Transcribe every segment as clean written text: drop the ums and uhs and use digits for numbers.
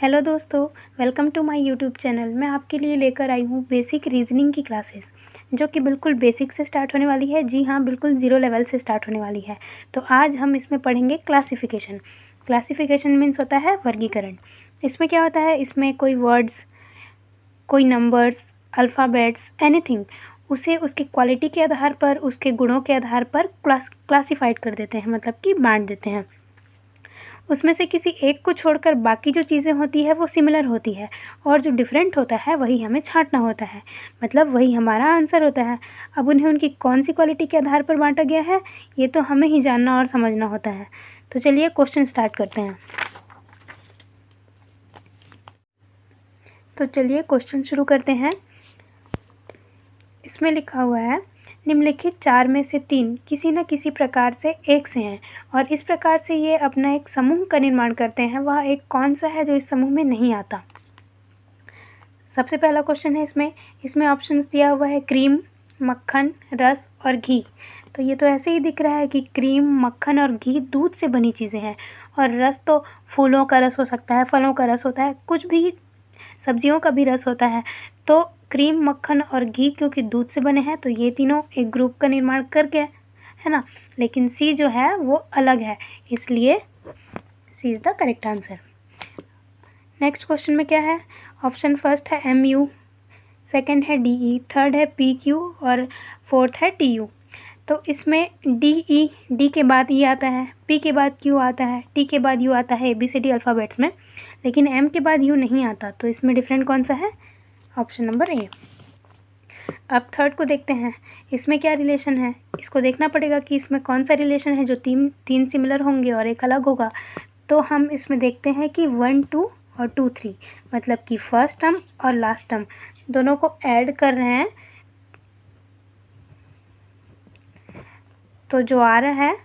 Hello दोस्तों, welcome to my YouTube channel. मैं आपके लिए लेकर आई हूँ बेसिक रीजनिंग की क्लासेस, जो कि बिल्कुल बेसिक से स्टार्ट होने वाली है। जी हाँ, बिल्कुल ज़ीरो लेवल से स्टार्ट होने वाली है। तो आज हम इसमें पढ़ेंगे क्लासिफिकेशन। क्लासिफिकेशन मीन्स होता है वर्गीकरण। इसमें क्या होता है, इसमें कोई वर्ड्स, कोई नंबर्स, अल्फ़ाबेट्स, एनीथिंग, उसे उसकी क्वालिटी के आधार पर, उसके गुणों के आधार पर क्लासिफाइड कर देते हैं, मतलब कि बांट देते हैं। उसमें से किसी एक को छोड़कर बाकी जो चीज़ें होती है वो सिमिलर होती है, और जो डिफरेंट होता है वही हमें छांटना होता है, मतलब वही हमारा आंसर होता है। अब उन्हें उनकी कौन सी क्वालिटी के आधार पर बांटा गया है, ये तो हमें ही जानना और समझना होता है। तो चलिए क्वेश्चन स्टार्ट करते हैं। तो चलिए क्वेश्चन शुरू करते हैं। इसमें लिखा हुआ है, निम्नलिखित 4 में से 3 किसी न किसी प्रकार से एक से हैं और इस प्रकार से ये अपना एक समूह का निर्माण करते हैं। वह एक कौन सा है जो इस समूह में नहीं आता? सबसे पहला क्वेश्चन है इसमें ऑप्शंस दिया हुआ है क्रीम, मक्खन, रस और घी। तो ये तो ऐसे ही दिख रहा है कि क्रीम, मक्खन और घी दूध से बनी चीज़ें हैं, और रस तो फूलों का रस हो सकता है, फलों का रस होता है, कुछ भी सब्जियों का भी रस होता है। तो क्रीम, मक्खन और घी क्योंकि दूध से बने हैं, तो ये तीनों एक ग्रुप का निर्माण कर गए, है ना। लेकिन सी जो है वो अलग है, इसलिए C is the correct answer. Next question में क्या है, ऑप्शन फर्स्ट है MU, सेकंड है DE, थर्ड है PQ और फोर्थ है TU। तो इसमें डी के बाद E आता है, P के बाद Q आता है, T के बाद U आता है ABCD अल्फ़ाबेट्स में, लेकिन M के बाद U नहीं आता। तो इसमें डिफरेंट कौन सा है? Option number A. अब थर्ड को देखते हैं, इसमें क्या रिलेशन है। इसको देखना पड़ेगा कि इसमें कौन सा रिलेशन है जो तीन सिमिलर होंगे और एक अलग होगा। तो हम इसमें देखते हैं कि 1, 2 और 2, 3, मतलब कि फर्स्ट टर्म और लास्ट टर्म दोनों को ऐड कर रहे हैं। तो जो आ रहा है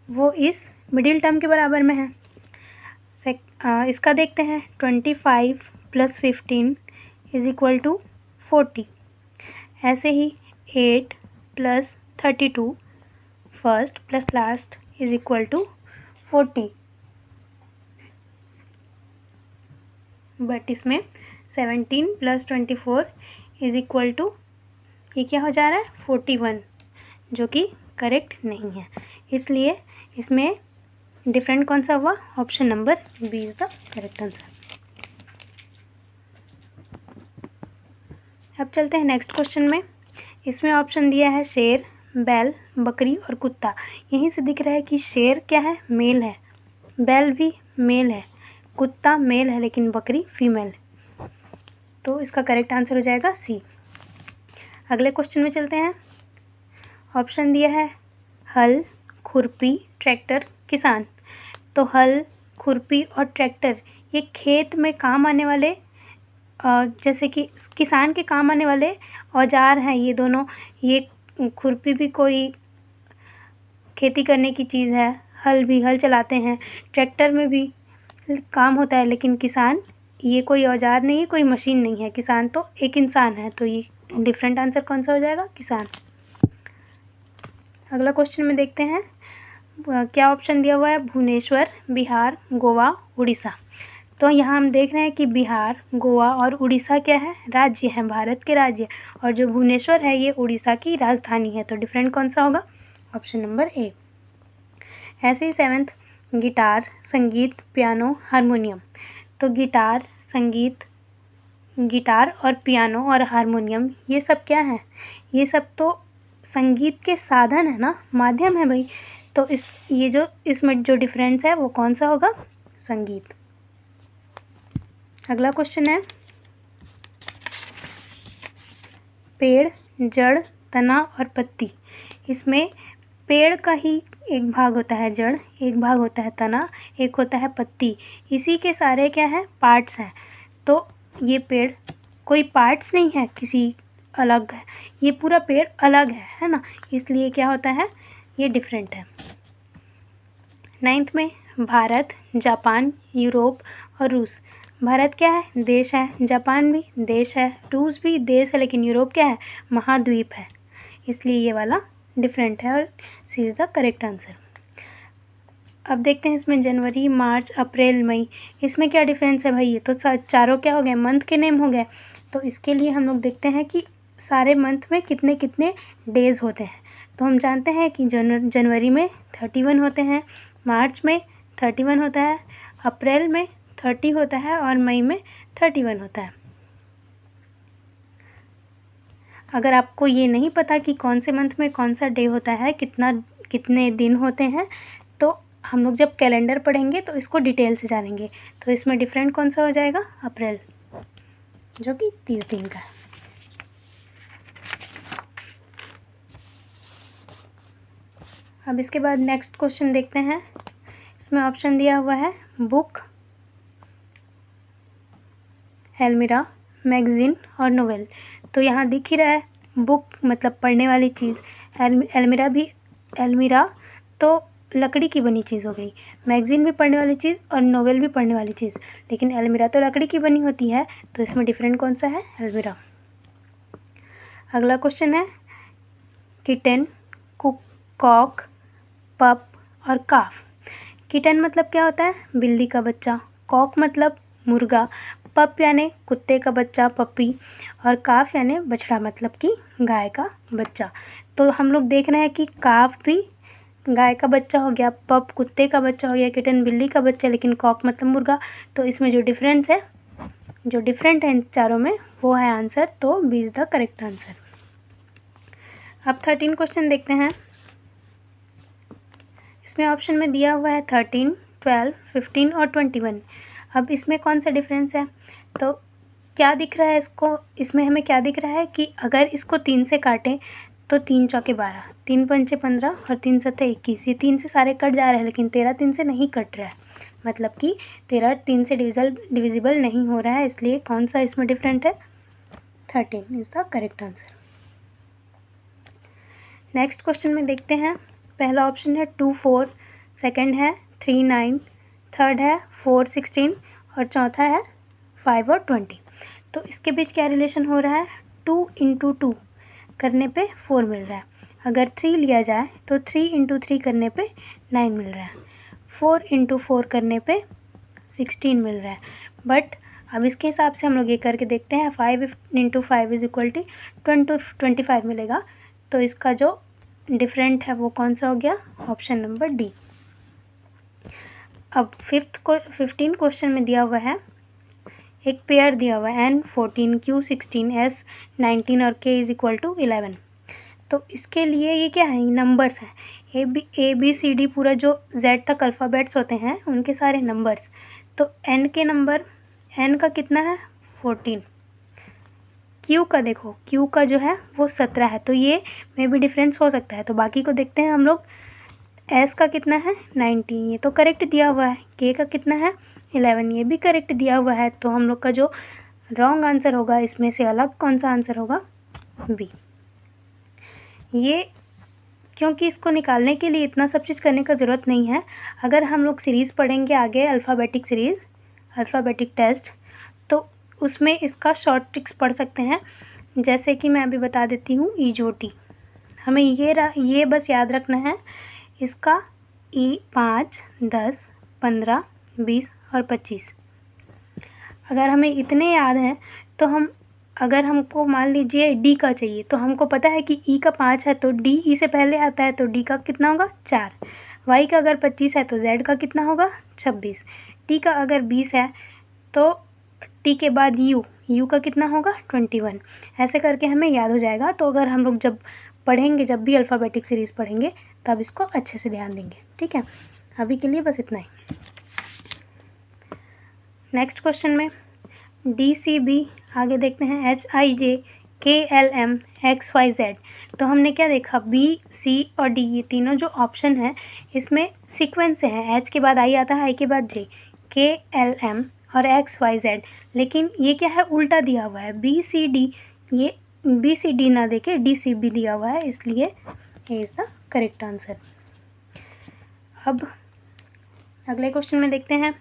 वो इस मिडिल टर्म के बराबर में है। इसका देखते हैं, 25 + 15 = 40। ऐसे ही 8 + 32 फर्स्ट प्लस लास्ट = 40। बट इसमें 17 + 24 = ये क्या हो जा रहा है, 41, जो कि करेक्ट नहीं है। इसलिए इसमें डिफरेंट कौन सा हुआ? Option number B is the correct answer. अब चलते हैं नेक्स्ट क्वेश्चन में। इसमें ऑप्शन दिया है शेर, बैल, बकरी और कुत्ता। यहीं से दिख रहा है कि शेर क्या है, मेल है, बैल भी मेल है, कुत्ता मेल है, लेकिन बकरी फीमेल है। तो इसका करेक्ट आंसर हो जाएगा सी। अगले क्वेश्चन में चलते हैं। ऑप्शन दिया है हल, खुरपी, ट्रैक्टर, किसान। तो हल, खुरपी और ट्रैक्टर ये खेत में काम आने वाले, जैसे कि किसान के काम आने वाले औजार हैं ये दोनों। ये खुरपी भी कोई खेती करने की चीज़ है, हल भी हल चलाते हैं, ट्रैक्टर में भी काम होता है, लेकिन किसान ये कोई औजार नहीं है, कोई मशीन नहीं है, किसान तो एक इंसान है। तो ये डिफरेंट आंसर कौन सा हो जाएगा? किसान। अगला क्वेश्चन में देखते हैं, क्या ऑप्शन दिया हुआ है, भुवनेश्वर, बिहार, गोवा, उड़ीसा। तो यहाँ हम देख रहे हैं कि बिहार, गोवा और उड़ीसा क्या है, राज्य हैं, भारत के राज्य, और जो भुवनेश्वर है ये उड़ीसा की राजधानी है। तो डिफरेंट कौन सा होगा? Option number A. ऐसे ही 7th, गिटार, संगीत, पियानो, हारमोनियम। तो गिटार, संगीत, गिटार और पियानो और हारमोनियम ये सब क्या है? ये सब तो संगीत के साधन है ना, माध्यम है भाई। तो इसमें जो डिफरेंस है वो कौन सा होगा? संगीत। अगला क्वेश्चन है, पेड़, जड़, तना और पत्ती। इसमें पेड़ का ही एक भाग होता है जड़, एक भाग होता है तना, एक होता है पत्ती। इसी के सारे क्या है, पार्ट्स हैं। तो ये पेड़ कोई पार्ट्स नहीं है किसी अलग है, ये पूरा पेड़ अलग है ना, इसलिए क्या होता है, ये डिफरेंट है। 9th में भारत, जापान, यूरोप और रूस। भारत क्या है, देश है, जापान भी देश है, रूस भी देश है, लेकिन यूरोप क्या है, महाद्वीप है, इसलिए ये वाला डिफरेंट है और सी इज़ द करेक्ट आंसर। अब देखते हैं इसमें जनवरी, मार्च, अप्रैल, मई, इसमें क्या डिफरेंस है भाई? ये तो चारों क्या हो गए? मंथ के नेम हो गए। तो इसके लिए हम लोग देखते हैं कि सारे मंथ में कितने कितने डेज़ होते हैं। तो हम जानते हैं कि जनवरी में 31 होते हैं, मार्च में 31 होता है, अप्रैल में 30 होता है और मई में 31 होता है। अगर आपको ये नहीं पता कि कौन से मंथ में कौन सा डे होता है, कितने दिन होते हैं, तो हम लोग जब कैलेंडर पढ़ेंगे तो इसको डिटेल से जानेंगे। तो इसमें डिफरेंट कौन सा हो जाएगा? अप्रैल, जो कि 30 दिन का है। अब इसके बाद नेक्स्ट क्वेश्चन देखते हैं। इसमें ऑप्शन दिया हुआ है बुक, एल्मिरा, मैगज़ीन और नोवेल। तो यहाँ दिख ही रहा है बुक मतलब पढ़ने वाली चीज़, एल्मिरा तो लकड़ी की बनी चीज़ हो गई, मैगज़ीन भी पढ़ने वाली चीज़ और नोवेल भी पढ़ने वाली चीज़, लेकिन एल्मिरा तो लकड़ी की बनी होती है। तो इसमें डिफरेंट कौन सा है? एल्मिरा। अगला क्वेश्चन है किटन, कॉक, पप और काफ। किटन मतलब क्या होता है? बिल्ली का बच्चा। कॉक मतलब मुर्गा। पप यानी कुत्ते का बच्चा, पपी। और काफ यानी बछड़ा मतलब कि गाय का बच्चा। तो हम लोग देख रहे हैं कि काफ भी गाय का बच्चा हो गया, पप कुत्ते का बच्चा हो गया, किटन बिल्ली का बच्चा, लेकिन कॉक मतलब मुर्गा। तो इसमें जो डिफरेंट है इन चारों में, वो है आंसर। तो B is the correct answer. अब 13 क्वेश्चन देखते हैं। इसमें ऑप्शन में दिया हुआ है 13, 12, 15 और 21। अब इसमें कौन सा डिफरेंस है? तो क्या दिख रहा है इसको? इसमें हमें क्या दिख रहा है कि अगर इसको 3 से काटें तो 3 चौके 12, 3 पंचे 15 और 3 सत्ते 21। ये 3 से सारे कट जा रहे हैं, लेकिन 13 3 से नहीं कट रहा है, मतलब कि 13 3 से डिविजिबल नहीं हो रहा है। इसलिए कौन सा इसमें डिफरेंट है? 13 is the correct answer. Next question में देखते हैं। पहला ऑप्शन है 2 4, सेकंड है 3 9, थर्ड है 4 16 और चौथा है 5 और 20। तो इसके बीच क्या रिलेशन हो रहा है? 2 × 2 करने पे 4 मिल रहा है। अगर 3 लिया जाए तो 3 × 3 करने पे 9 मिल रहा है। 4 × 4 करने पे 16 मिल रहा है। बट अब इसके हिसाब से हम लोग ये करके देखते हैं। 5 × 5 = 25 मिलेगा। तो इसका जो डिफरेंट है वो कौन सा हो गया? Option number D. अब 15 क्वेश्चन में दिया हुआ है एक पेयर दिया हुआ है N14, Q16, S19 और K = 11। तो इसके लिए ये क्या है? नंबर्स हैं। ए बी सी डी पूरा जो Z तक अल्फ़ाबेट्स होते हैं उनके सारे नंबर्स। तो N के नंबर, N का कितना है? 14। Q का देखो, Q का जो है वो 17 है। तो ये में भी डिफरेंस हो सकता है। तो बाकी को देखते हैं हम लोग। S का कितना है? 19, ये तो करेक्ट दिया हुआ है। K का कितना है? 11, ये भी करेक्ट दिया हुआ है। तो हम लोग का जो रॉन्ग आंसर होगा इसमें से अलग कौन सा आंसर होगा? बी। ये क्योंकि इसको निकालने के लिए इतना सब चीज़ करने का ज़रूरत नहीं है। अगर हम लोग सीरीज़ पढ़ेंगे आगे, अल्फ़ाबेटिक सीरीज़, अल्फ़ाबेटिक टेस्ट, तो उसमें इसका शॉर्ट ट्रिक्स पढ़ सकते हैं। जैसे कि मैं अभी बता देती हूँ EJOT। हमें ये बस याद रखना है। इसका E 5, 10, 15, 20 और 25। अगर हमें इतने याद हैं तो अगर हमको मान लीजिए D का चाहिए, तो हमको पता है कि E का 5 है तो D E से पहले आता है, तो D का कितना होगा? 4। Y का अगर 25 है तो Z का कितना होगा? 26। T का अगर 20 है तो T के बाद U का कितना होगा? 21। ऐसे करके हमें याद हो जाएगा। तो अगर हम लोग जब पढ़ेंगे, जब भी अल्फ़ाबेटिक सीरीज़ पढ़ेंगे, तब इसको अच्छे से ध्यान देंगे। ठीक है, अभी के लिए बस इतना ही। नेक्स्ट क्वेश्चन में DCB, आगे देखते हैं HIJ, KLM, XYZ। तो हमने क्या देखा? B, C और D, ये तीनों जो ऑप्शन है इसमें सीक्वेंस से है। H के बाद I आता है, I के बाद J, KLM और XYZ। लेकिन ये क्या है? उल्टा दिया हुआ है। BCD, ये BCD ना देके DCB दिया हुआ है, इसलिए ये इज़ द करेक्ट आंसर। अब अगले क्वेश्चन में देखते हैं।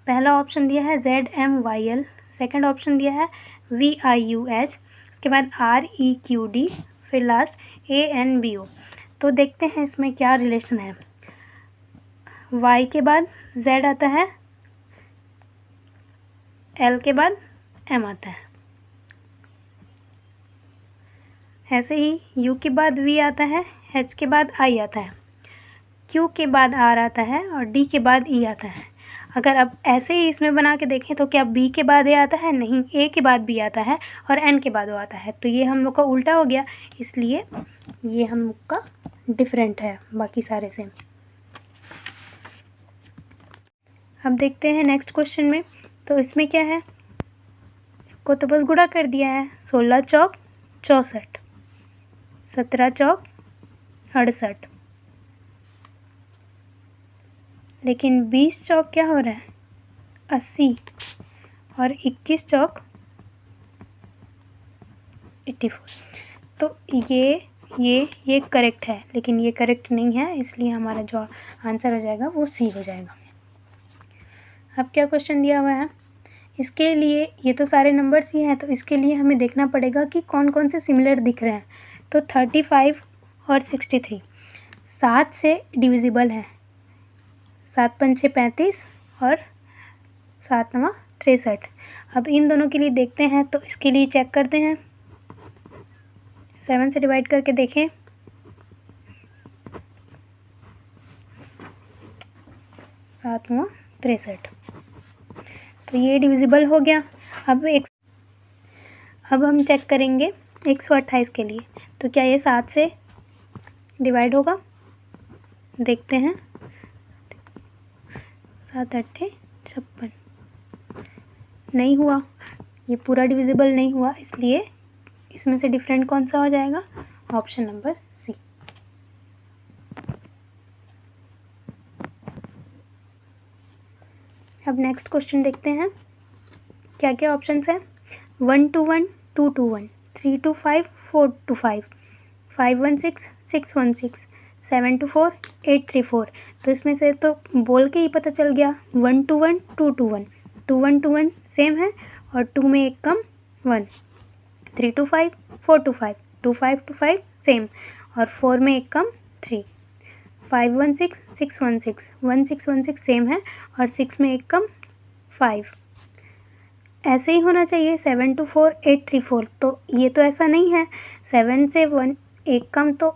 पहला ऑप्शन दिया है ZMYL, सेकंड ऑप्शन दिया है VIUH, उसके बाद REQD, फिर लास्ट ANBO। तो देखते हैं इसमें क्या रिलेशन है। Y के बाद Z आता है, L के बाद M आता है। ऐसे ही U के बाद V आता है, H के बाद I आता है, Q के बाद R आता है और D के बाद E आता है। अगर अब ऐसे ही इसमें बना के देखें तो क्या B के बाद A आता है? नहीं, A के बाद B आता है और N के बाद O आता है। तो ये हम लोग का उल्टा हो गया, इसलिए ये हम लोग का डिफरेंट है बाकी सारे से। अब देखते हैं नेक्स्ट क्वेश्चन में। तो इसमें क्या है, इसको तो बस गुणा कर दिया है। 16 चौक 64, 17 चौक 68, लेकिन 20 चौक क्या हो रहा है? 80 और 21 चौक 84। तो ये करेक्ट है, लेकिन ये करेक्ट नहीं है, इसलिए हमारा जो आंसर हो जाएगा वो सी हो जाएगा। अब क्या क्वेश्चन दिया हुआ है, इसके लिए ये तो सारे नंबर्स ही हैं, तो इसके लिए हमें देखना पड़ेगा कि कौन कौन से सिमिलर दिख रहे हैं। तो 35 और 63 7 से डिविजिबल हैं। 7 पंचे 35 और 7 नवा 63। अब इन दोनों के लिए देखते हैं, तो इसके लिए चेक करते हैं। 7 से डिवाइड करके देखें, 7 नवा 63, तो ये डिविजिबल हो गया। अब हम चेक करेंगे 128 के लिए, तो क्या ये 7 से डिवाइड होगा? देखते हैं। 7 8 56, नहीं हुआ, ये पूरा डिविजिबल नहीं हुआ, इसलिए इसमें से डिफरेंट कौन सा हो जाएगा? Option number C. अब नेक्स्ट क्वेश्चन देखते हैं, क्या क्या ऑप्शंस हैं। 1 to 1 2 to 1, 3 to 5 4 to 5, 5 1 6 6 1 6, 7 to 4 8 3 4। तो इसमें से तो बोल के ही पता चल गया, 1 to 1 2 to 1, 2 1 to 1 सेम है और 2 में एक कम 1, 3 to 5 4 to 5, 2 5 to 5 सेम और 4 में एक कम 3, 5 1 6 6 1 6, 1 6 1 6 सेम है और 6 में एक कम 5। ऐसे ही होना चाहिए 7 to 4 8 3 4। तो ये तो ऐसा नहीं है, 7 से 1 एक कम, तो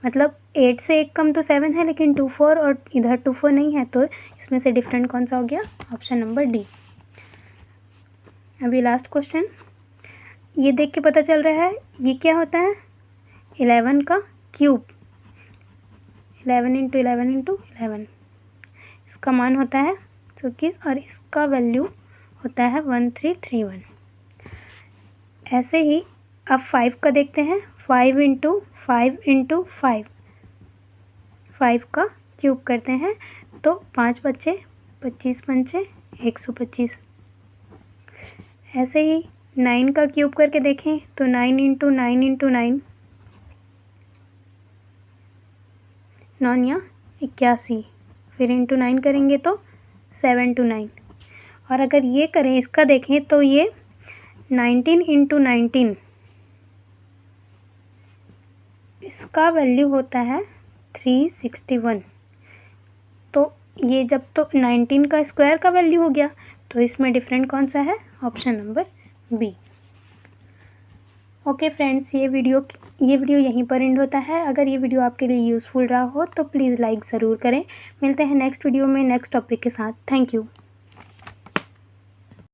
मतलब 8 से एक कम तो 7 है, लेकिन 2 4 और इधर 2 4 नहीं है, तो इसमें से डिफरेंट कौन सा हो गया? Option number D. अभी लास्ट क्वेश्चन, ये देख के पता चल रहा है ये क्या होता है? 11 का क्यूब, 11 इंटू 11 इंटू 11, इसका मान होता है 21 और इसका वैल्यू होता है 1331। ऐसे ही अब 5 का देखते हैं, 5 इंटू 5 इंटू 5, 5 का क्यूब करते हैं तो 5 बच्चे 25 पंचे 125। ऐसे ही 9 का क्यूब करके देखें तो 9 इंटू 9 इंटू 9, 9 या 81, फिर इंटू 9 करेंगे तो 7 to 9। और अगर ये करें, इसका देखें तो ये 19 इंटू 19, इसका वैल्यू होता है 361। तो ये जब तो 19 का स्क्वायर का वैल्यू हो गया, तो इसमें डिफरेंट कौन सा है? Option number B. Okay friends, ये वीडियो यहीं पर एंड होता है। अगर ये वीडियो आपके लिए यूज़फुल रहा हो तो प्लीज़ लाइक ज़रूर करें। मिलते हैं नेक्स्ट वीडियो में नेक्स्ट टॉपिक के साथ। Thank you.